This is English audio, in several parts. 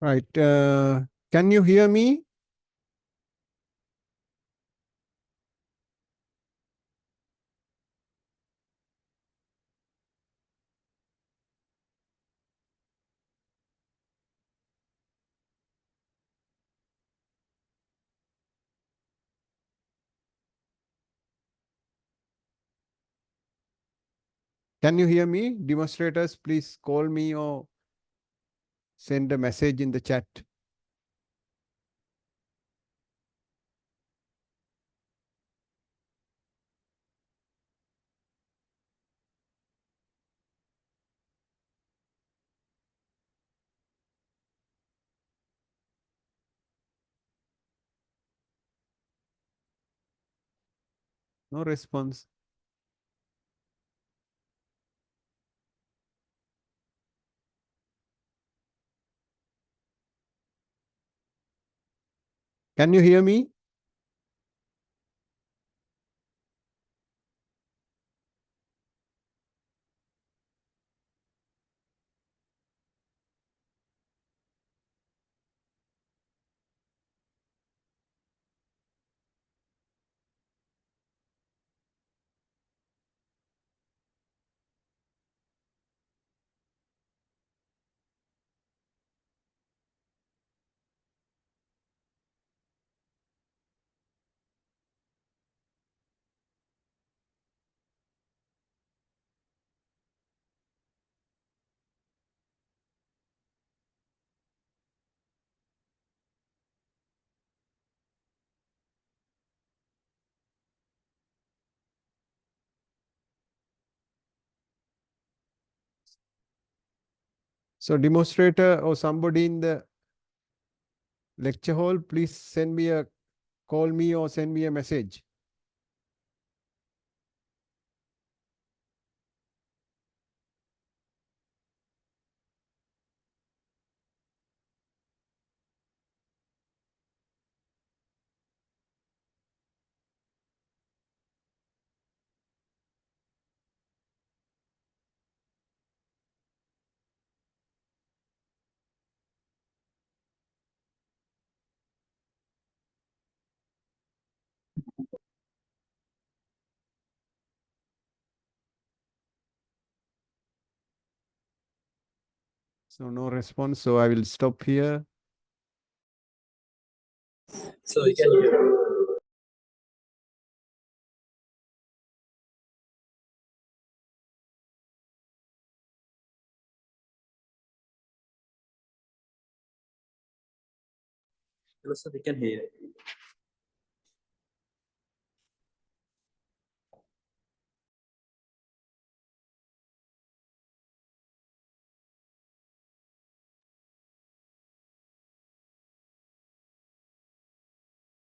Right. Can you hear me? Can you hear me? Demonstrators, please call me or send a message in the chat. No response. Can you hear me? So demonstrator or somebody in the lecture hall, please call me or send me a message. So no response. So I will stop here. So you can hear. So we can hear.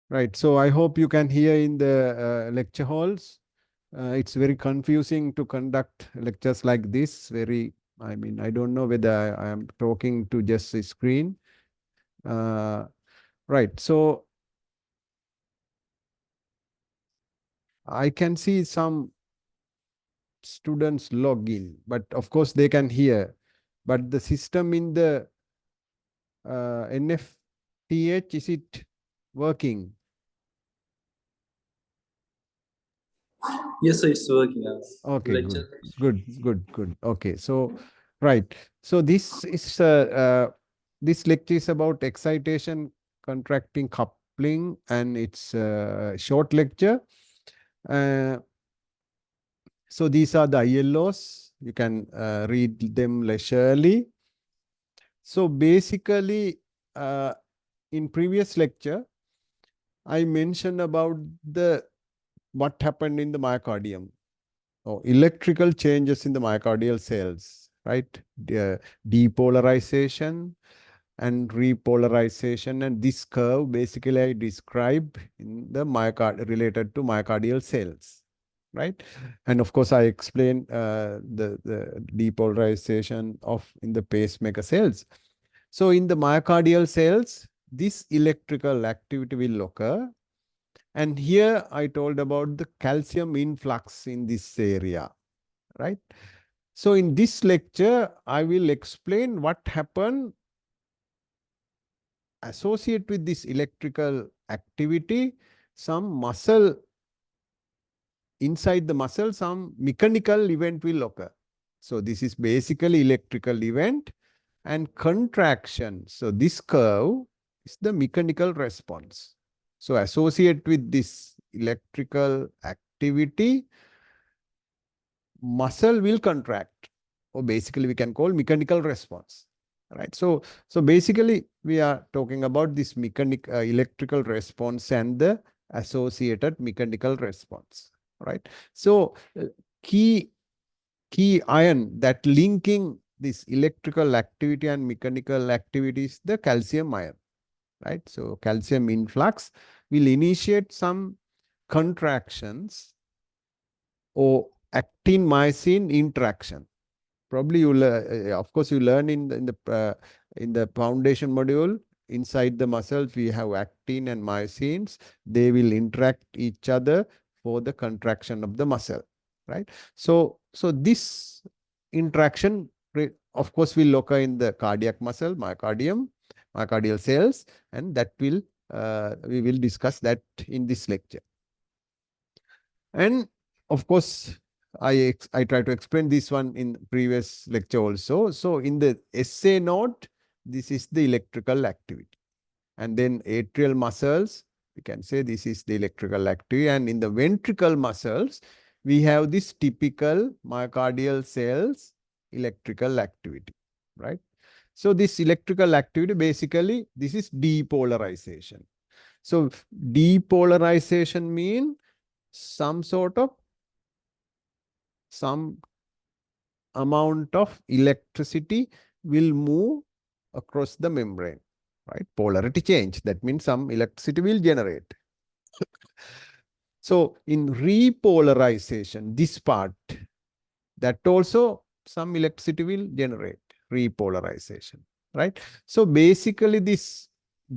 Right. So I hope you can hear in the lecture halls. It's very confusing to conduct lectures like this. I don't know whether I am talking to just a screen. Right. So I can see some students log in, but of course they can hear. But the system in the NFTH, is it working? Yes, so it's working. Okay, good, Lecture. good. Okay, so right. So this lecture is about excitation contracting coupling, and it's a short lecture. Uh, so these are the ILOs. You can read them leisurely. So basically, in previous lecture, I mentioned about the what happened in the myocardium. Oh, electrical changes in the myocardial cells, right? Depolarization and repolarization, and this curve basically I describe in the related to myocardial cells, right? And of course, I explain the depolarization of in the pacemaker cells. So in the myocardial cells, this electrical activity will occur. And here I told about the calcium influx in this area, right? So in this lecture, I will explain what happened associate with this electrical activity, some muscle, inside the muscle, some mechanical event will occur. So this is basically electrical event and contraction. So this curve is the mechanical response. So associate with this electrical activity, muscle will contract, or basically we can call mechanical response, right? So basically we are talking about this electrical response and the associated mechanical response, right? So key key ion that linking this electrical activity and mechanical activity is the calcium ion, right? So calcium influx will initiate some contractions or actin myosin interaction. Probably you of course you learn in the foundation module, inside the muscles we have actin and myosins. They will interact each other for the contraction of the muscle, right? So this interaction of course will occur in the cardiac muscle, myocardial cells, and that will we will discuss that in this lecture. And of course, I try to explain this one in previous lecture also. So in the essay note, this is the electrical activity. And then atrial muscles, we can say this is the electrical activity. And in the ventricle muscles, we have this typical myocardial cells electrical activity, right? So this electrical activity, basically, this is depolarization. So depolarization means some sort of some amount of electricity will move across the membrane, right? Polarity change. That means some electricity will generate. So in repolarization, this part, that also some electricity will generate, repolarization, right? So basically this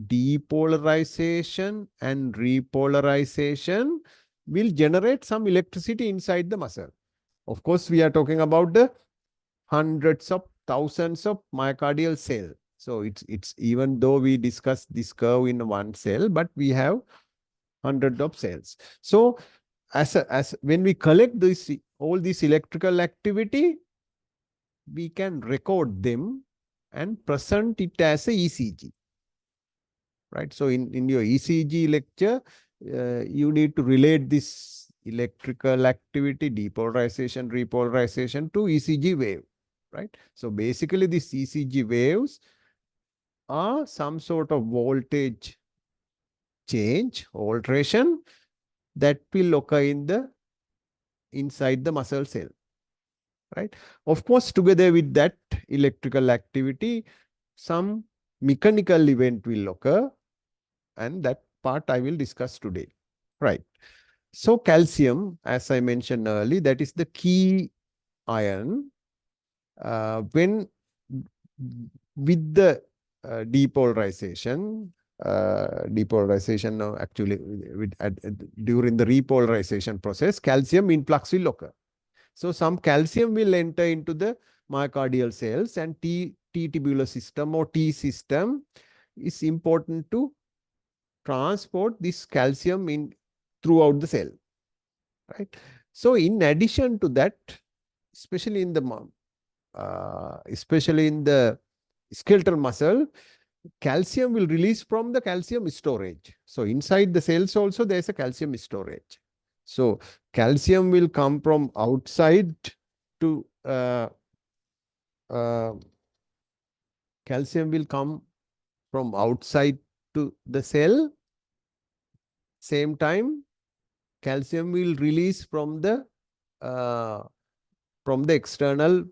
depolarization and repolarization will generate some electricity inside the muscle. Of course, we are talking about the hundreds of thousands of myocardial cell. So it's even though we discuss this curve in one cell, but we have hundreds of cells. So as when we collect this all this electrical activity, we can record them and present it as a ECG, right? So in your ECG lecture, you need to relate this electrical activity, depolarization, repolarization to ECG wave, right? So basically these ECG waves are some sort of voltage change, alteration that will occur inside the muscle cell, right? Of course, together with that electrical activity, some mechanical event will occur, and that part I will discuss today, right? So calcium, as I mentioned earlier, that is the key ion. When with the depolarization actually during the repolarization process, calcium influx will occur. So some calcium will enter into the myocardial cells, and T-tubular system or T system is important to transport this calcium in throughout the cell, right? So in addition to that, especially in the skeletal muscle, calcium will release from the calcium storage. So inside the cells also there is a calcium storage. So calcium will come from outside to uh, calcium will come from outside to the cell. Same time, calcium will release uh, from the external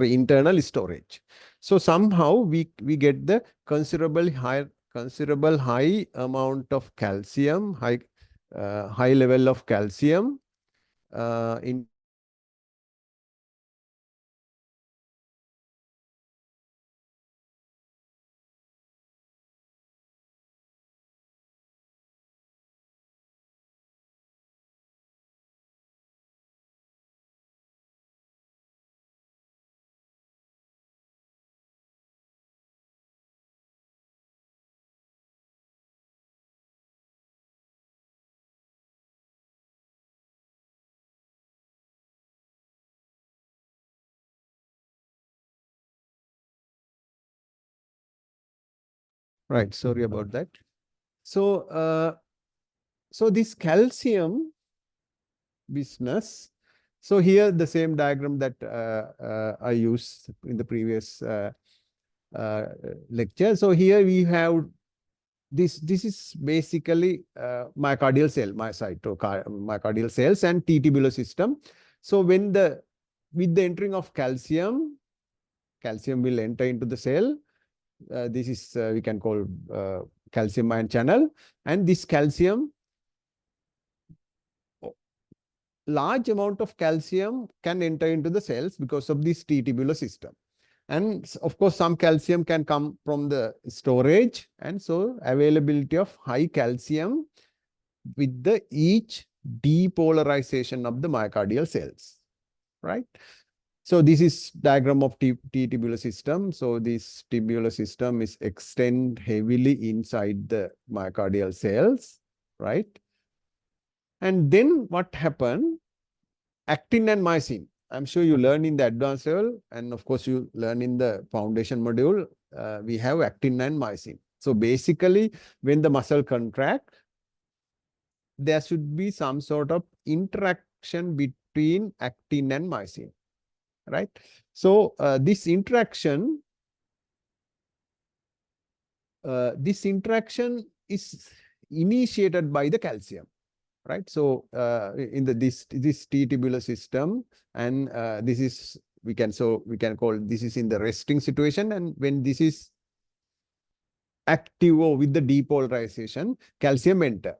internal storage. So somehow we get the considerable high amount of calcium, high level of calcium into the myocardial cells, and Right. Sorry about that. So, so this calcium business. So here the same diagram that I used in the previous uh, lecture. So here we have this is basically myocardial cell, myocardial cells and T-tubular system. So when with the entering of calcium will enter into the cell. This is we can call calcium ion channel, and this calcium, large amount of calcium can enter into the cells because of this T-tubular system. And of course, some calcium can come from the storage, and so availability of high calcium with the each depolarization of the myocardial cells, right? So this is diagram of T-tubular system. So this tubular system is extend heavily inside the myocardial cells, right? And then what happened? Actin and myosin. I'm sure you learn in the advanced level, and of course you learn in the foundation module. We have actin and myosin. So basically, when the muscle contract, there should be some sort of interaction between actin and myosin, right? So this interaction is initiated by the calcium, right? So in this T-tubular system, and this is we can call this is in the resting situation, and when this is active or with the depolarization, calcium enter.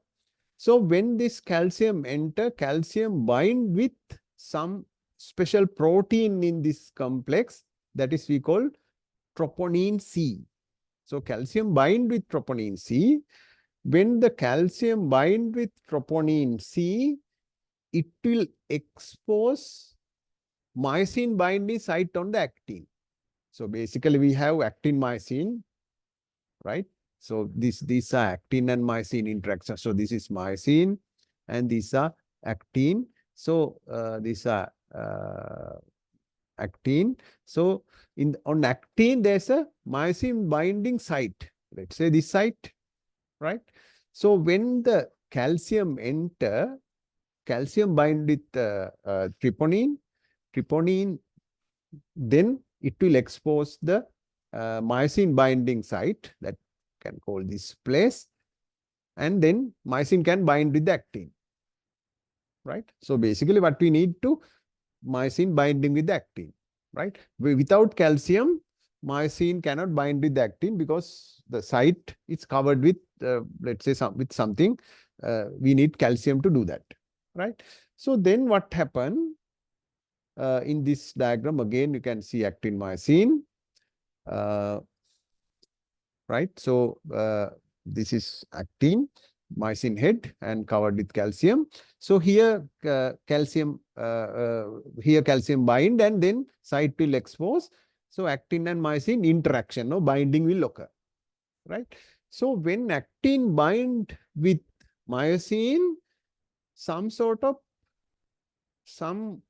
So when this calcium enter, calcium bind with some special protein in this complex, that is we call troponin C. So calcium bind with troponin C. When the calcium bind with troponin C, it will expose myosin binding site on the actin. So basically we have actin myosin, right? So these are actin and myosin interactions. So this is myosin and these are actin. So these are actin. So on actin, there's a myosin binding site. Let's say this site, right? So when the calcium enter, calcium bind with troponin, then it will expose the myosin binding site, that can call this place, and then myosin can bind with the actin, right? So basically what we need to myosin binding with the actin, right? Without calcium, myosin cannot bind with the actin because the site is covered with, let's say, with something. We need calcium to do that, right? So then what happened in this diagram? Again, you can see actin myosin, right? So this is actin, myosin head, and covered with calcium. So here calcium bind, and then site will expose. So actin and myosin interaction, no binding will occur, right? So when actin bind with myosin, some sort of some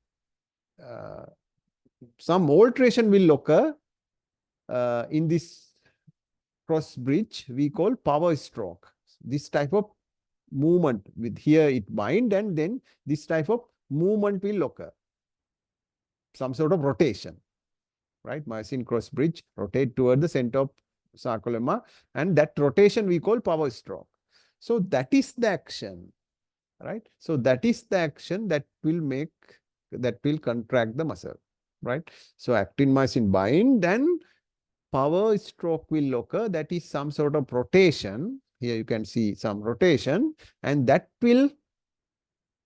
alteration will occur in this cross bridge we call power stroke. This type of movement, with here it bind, and then this type of movement will occur. Some sort of rotation, right? Myosin cross bridge rotate toward the center of sarcolemma, and that rotation we call power stroke. So that is the action, right? So that is the action that will contract the muscle, right? So actin myosin bind, and power stroke will occur. That is some sort of rotation. Here you can see some rotation, and that will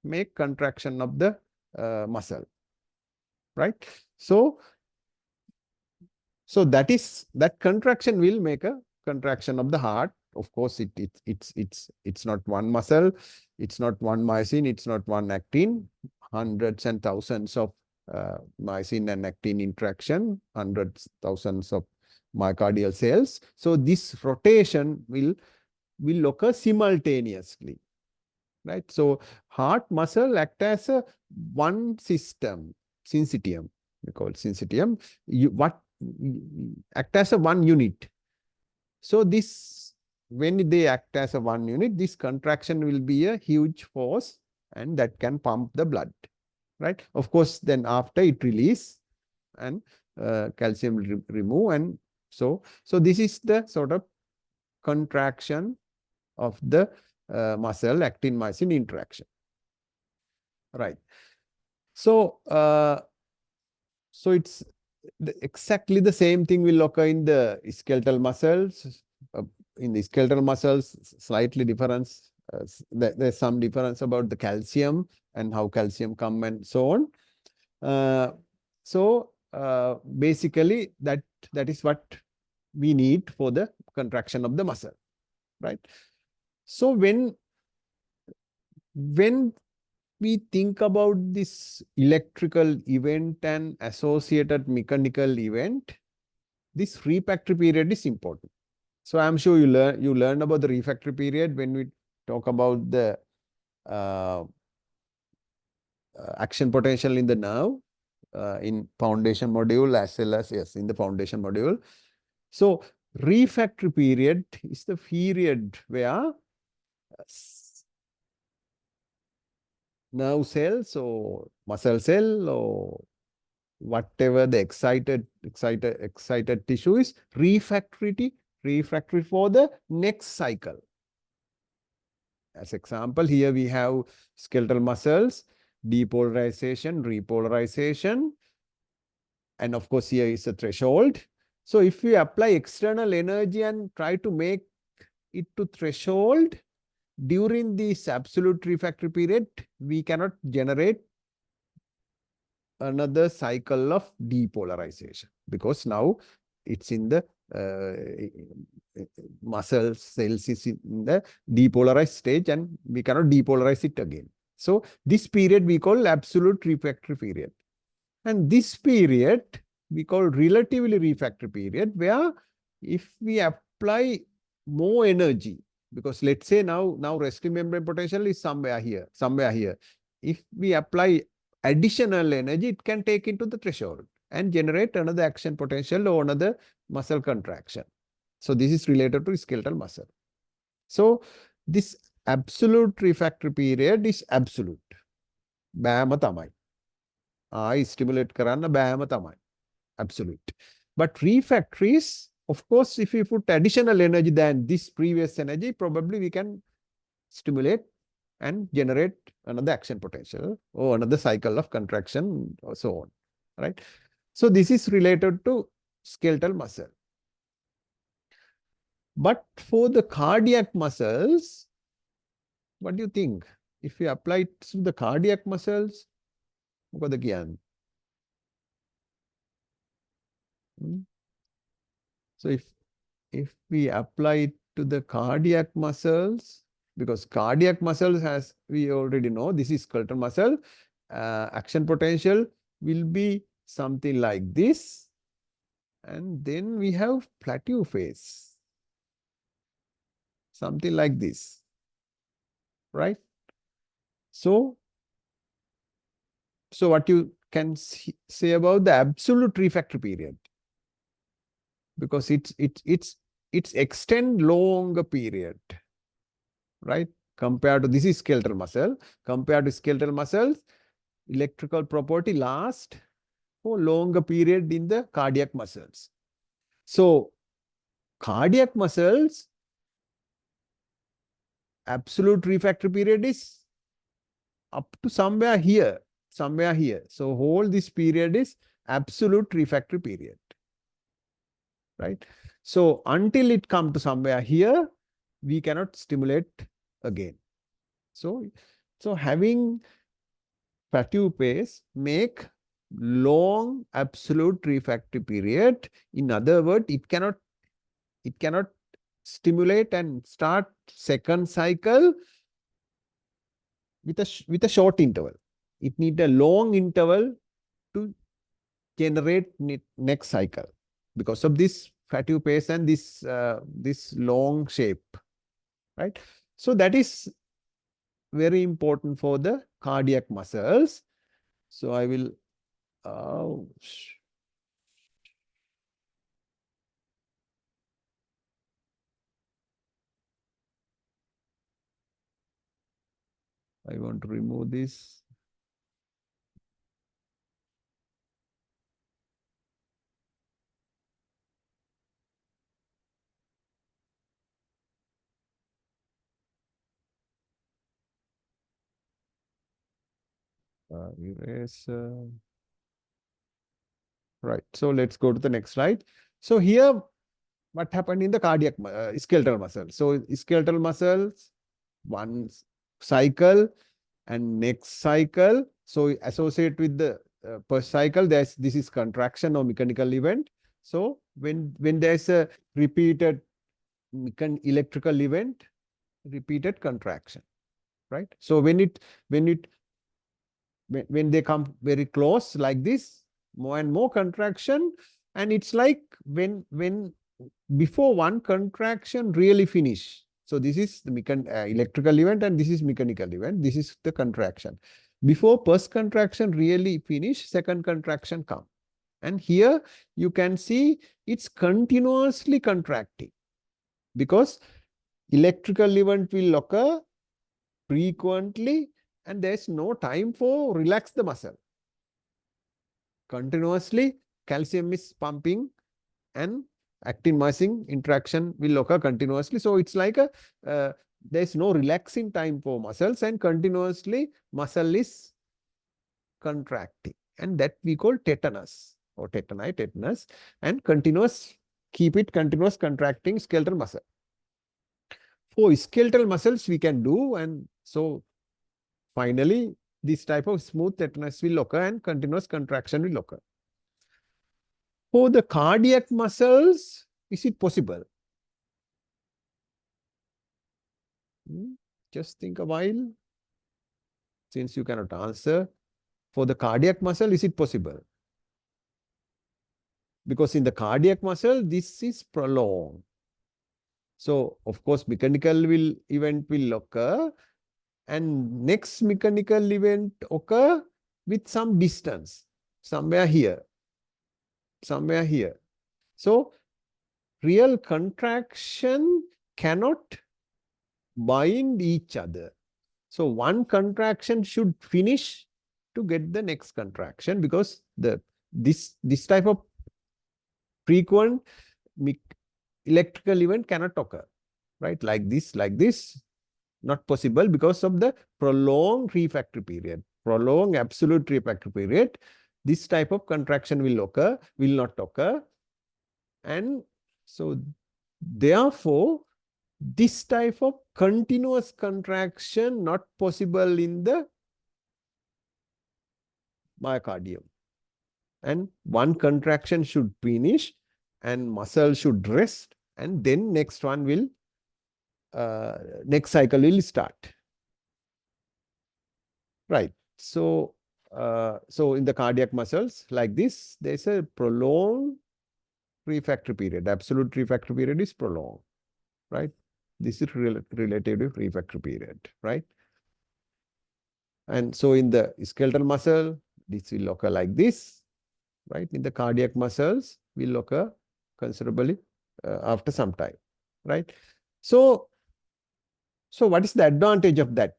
make contraction of the muscle, right? So that contraction will make a contraction of the heart. Of course, it's not one muscle, it's not one myosin, it's not one actin. Hundreds and thousands of myosin and actin interaction, hundreds, thousands of myocardial cells. So this rotation will occur simultaneously, right? So heart muscle act as a one system, syncytium, we call it syncytium. Act as a one unit. So this when they act as a one unit, this contraction will be a huge force and that can pump the blood, right? Of course, then after it release and calcium will remove, and so this is the sort of contraction of the muscle actin myosin interaction, right? So it's exactly the same thing will occur in the skeletal muscles. In the skeletal muscles, slightly difference. There's some difference about the calcium and how calcium come and so on. Basically, that is what we need for the contraction of the muscle, right? So when we think about this electrical event and associated mechanical event, this refractory period is important. So I'm sure you learn about the refractory period when we talk about the action potential in the nerve in foundation module, as well as yes in the foundation module. So refractory period is the period where nerve cells or muscle cell or whatever the excited tissue is refractory for the next cycle. As example, here we have skeletal muscles, depolarization, repolarization, and of course here is a threshold. So if we apply external energy and try to make it to threshold during this absolute refractory period, we cannot generate another cycle of depolarization because now it's in the muscle cells is in the depolarized stage and we cannot depolarize it again. So this period we call absolute refractory period. And this period we call relatively refractory period, where if we apply more energy, because let's say now resting membrane potential is somewhere here. If we apply additional energy, it can take into the threshold and generate another action potential or another muscle contraction. So this is related to skeletal muscle. So this absolute refractory period is absolute. බෑම තමයි. Stimulate කරන්න බෑම තමයි. Absolute. But refractories, of course, if we put additional energy than this previous energy, probably we can stimulate and generate another action potential or another cycle of contraction or so on, right? So this is related to skeletal muscle. But for the cardiac muscles, what do you think? If we apply it to the cardiac muscles, what the So if we apply it to the cardiac muscles, because cardiac muscles, as we already know, this is skeletal muscle, action potential will be something like this. And then we have plateau phase, something like this, right? So what you can say about the absolute refractory period, because it's extend longer period, right? Compared to, this is skeletal muscle, compared to skeletal muscles, electrical property last for longer period in the cardiac muscles. So cardiac muscles, absolute refractory period is up to somewhere here. So whole this period is absolute refractory period, right? So until it come to somewhere here, we cannot stimulate again. So having plateau phase make long absolute refractory period. In other words, it cannot stimulate and start second cycle with a short interval. It need a long interval to generate next cycle because of this plateau phase and this long shape, right? So that is very important for the cardiac muscles. So I will I want to remove this. Erase. Right. So let's go to the next slide. So here, what happened in the cardiac skeletal muscle? So skeletal muscles, one cycle and next cycle. So associate with the per cycle, this is contraction or mechanical event. So when there's a repeated electrical event, repeated contraction, right? So when they come very close like this, more and more contraction, and it's like when before one contraction really finish. So this is the electrical event and this is mechanical event. This is the contraction. Before first contraction really finish, second contraction come. And here you can see it's continuously contracting because electrical event will occur frequently and there's no time for relax the muscle. Continuously, calcium is pumping and actin myosin interaction will occur continuously. So it's like there's no relaxing time for muscles and continuously muscle is contracting. And that we call tetanus or tetanus and keep it continuous contracting skeletal muscle. For skeletal muscles we can do, and so finally this type of smooth tetanus will occur and continuous contraction will occur. For the cardiac muscles, is it possible? Just think a while. Since you cannot answer, for the cardiac muscle, is it possible? Because in the cardiac muscle, this is prolonged. So, of course, mechanical event will occur, and next mechanical event occur with some distance, somewhere here, somewhere here. So, real contraction cannot bind each other. So one contraction should finish to get the next contraction because this type of frequent electrical event cannot occur, right? Like this, not possible because of the prolonged refractory period, prolonged absolute refractory period. This type of contraction will not occur. And so therefore, this type of continuous contraction not possible in the myocardium. And one contraction should finish and muscle should rest, and then next cycle will start. Right. So, so in the cardiac muscles like this, there's a prolonged refractory period. Absolute refractory period is prolonged, right? This is relative refractory period, right? And so in the skeletal muscle, this will occur like this, right? In the cardiac muscles will occur considerably after some time, right? So what is the advantage of that?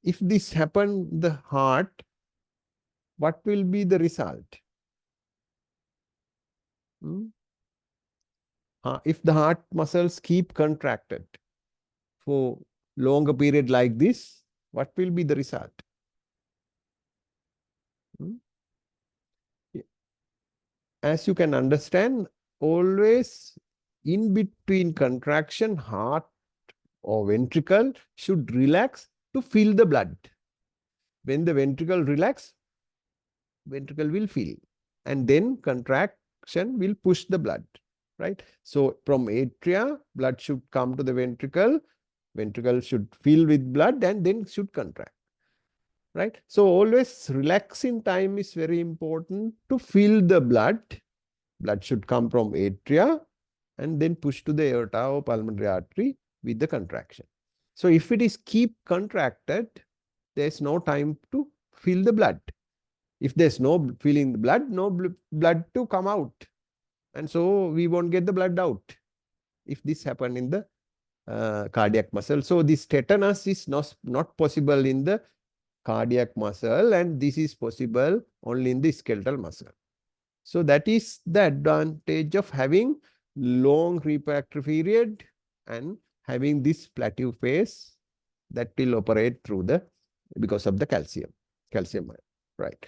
If this happen the heart, what will be the result? If the heart muscles keep contracted for longer period like this, what will be the result? As you can understand, always in between contraction, heart or ventricle should relax to fill the blood. When the ventricle relax, ventricle will fill, and then contraction will push the blood, right? So from atria, blood should come to the ventricle, ventricle should fill with blood and then should contract, right? So always relaxing time is very important to fill the blood. Blood should come from atria and then push to the aorta or pulmonary artery with the contraction. So if it is keep contracted, there's no time to fill the blood. If there's no filling the blood, no blood to come out. And so we won't get the blood out if this happened in the cardiac muscle. So this tetanus is not possible in the cardiac muscle, and this is possible only in the skeletal muscle. So that is the advantage of having long refractory period and having this plateau phase that will operate through the, because of the calcium ion, right?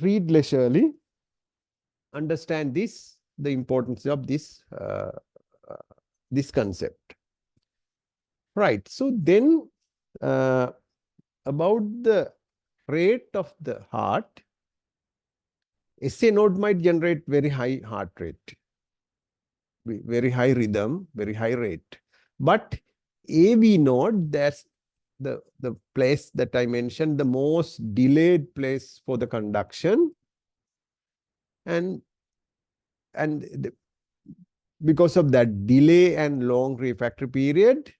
Read leisurely, understand this, the importance of this concept, right? So then about the rate of the heart, SA node might generate very high heart rate, very high rhythm, very high rate. But AV node, that's the place that I mentioned, the most delayed place for the conduction. And because of that delay and long refractory period,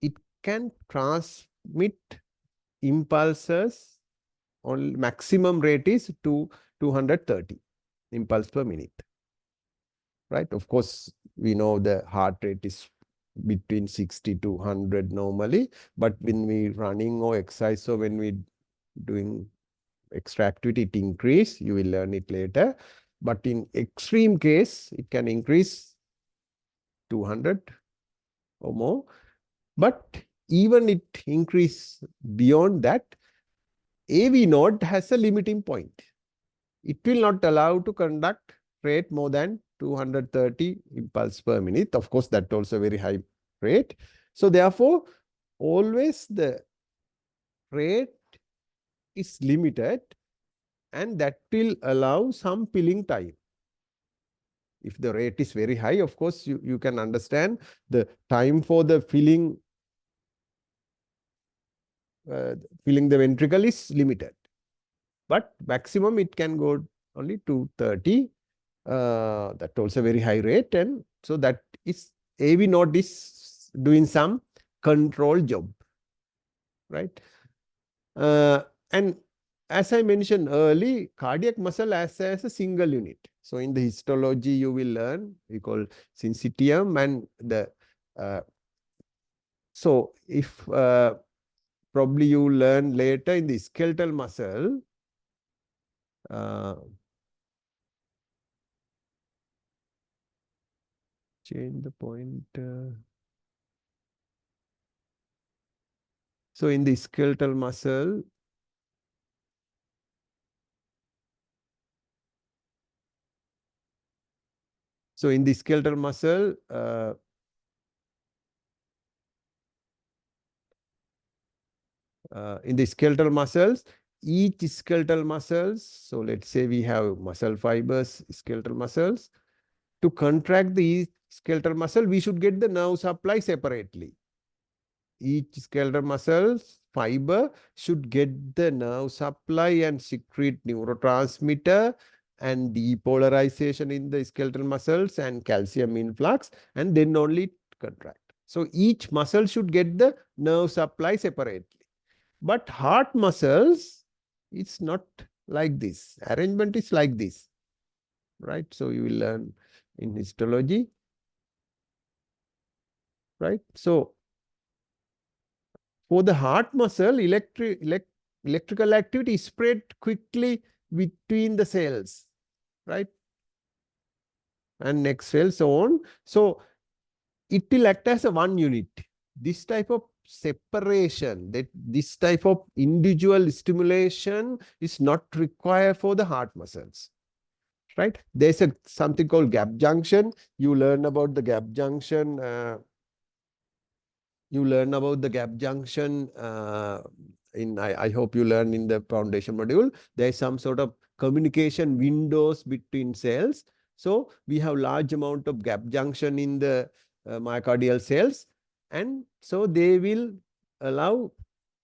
it can transmit impulses on maximum rate is to 230 impulse per minute. Right? Of course, we know the heart rate is between 60 to 100 normally, but when we running or exercise, so when we doing extra activity, it increase. You will learn it later. But in extreme case, it can increase 200 or more. But even it increase beyond that, AV node has a limiting point. It will not allow to conduct rate more than 230 impulse per minute. Of course, that also very high rate. So therefore, always the rate is limited, and that will allow some filling time. If the rate is very high, of course, you can understand the time for the filling the ventricle is limited. But maximum it can go only 230. That also very high rate, and so that is AV node is doing some control job, right? And as I mentioned early, cardiac muscle as a single unit. So in the histology, you will learn, we call syncytium, and the so if probably you learn later in the skeletal muscle, change the point. So in the skeletal muscle, in the skeletal muscle, in the skeletal muscles, each skeletal muscles, so let's say we have muscle fibers, skeletal muscles. To contract the skeletal muscle, we should get the nerve supply separately. Each skeletal muscles fiber should get the nerve supply and secrete neurotransmitter and depolarization in the skeletal muscles and calcium influx, and then only contract. So each muscle should get the nerve supply separately. But heart muscles, it's not like this. Arrangement is like this, right? So you will learn in histology, right? So for the heart muscle, electrical activity is spread quickly between the cells, right? And next cell, so on. So it will act as a one unit. This type of separation, this type of individual stimulation is not required for the heart muscles, right? There's something called gap junction. You learn about the gap junction. I hope you learn in the foundation module. There's some sort of communication windows between cells. So we have large amount of gap junction in the myocardial cells, and so they will allow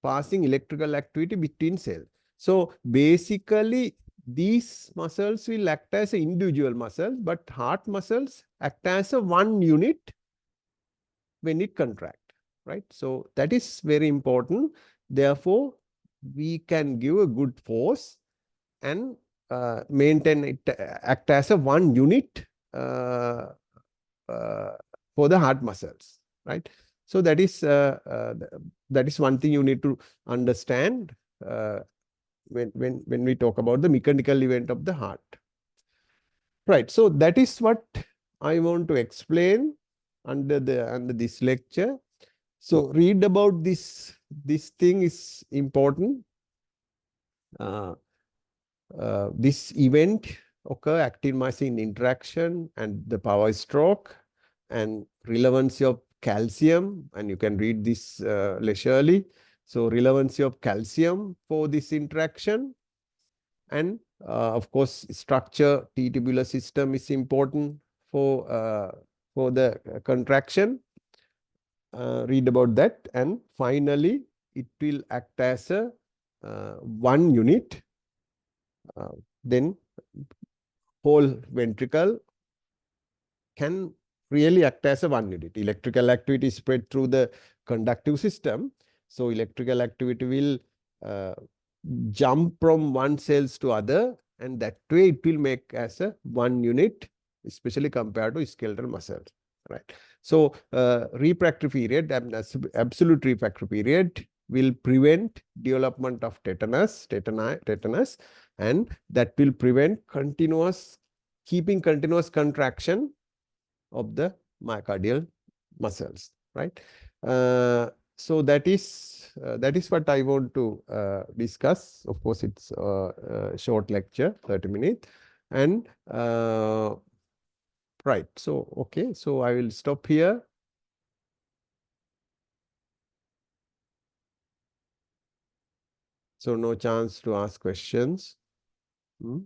passing electrical activity between cells. So basically, these muscles will act as an individual muscle, but heart muscles act as a one unit when it contracts, right? So that is very important. Therefore, we can give a good force and maintain it, act as a one unit for the heart muscles, right? So that is one thing you need to understand when we talk about the mechanical event of the heart. Right. So that is what I want to explain under this lecture. So read about this. This thing is important. This event occur, actin-myosin interaction and the power stroke and relevancy of calcium, and you can read this leisurely. So relevancy of calcium for this interaction, and of course structure T tubular system is important for the contraction. Read about that, and finally it will act as a one unit. Then whole ventricle can really act as a one unit. Electrical activity is spread through the conductive system. So electrical activity will jump from one cells to other, and that way it will make as a one unit, especially compared to skeletal muscles, right? So refractory period, absolute refractory period will prevent development of tetanus, and that will prevent keeping continuous contraction of the myocardial muscles, right? So that is what I want to discuss. Of course, it's a short lecture, 30 minutes, and right. So okay, so I will stop here. So no chance to ask questions. Hmm?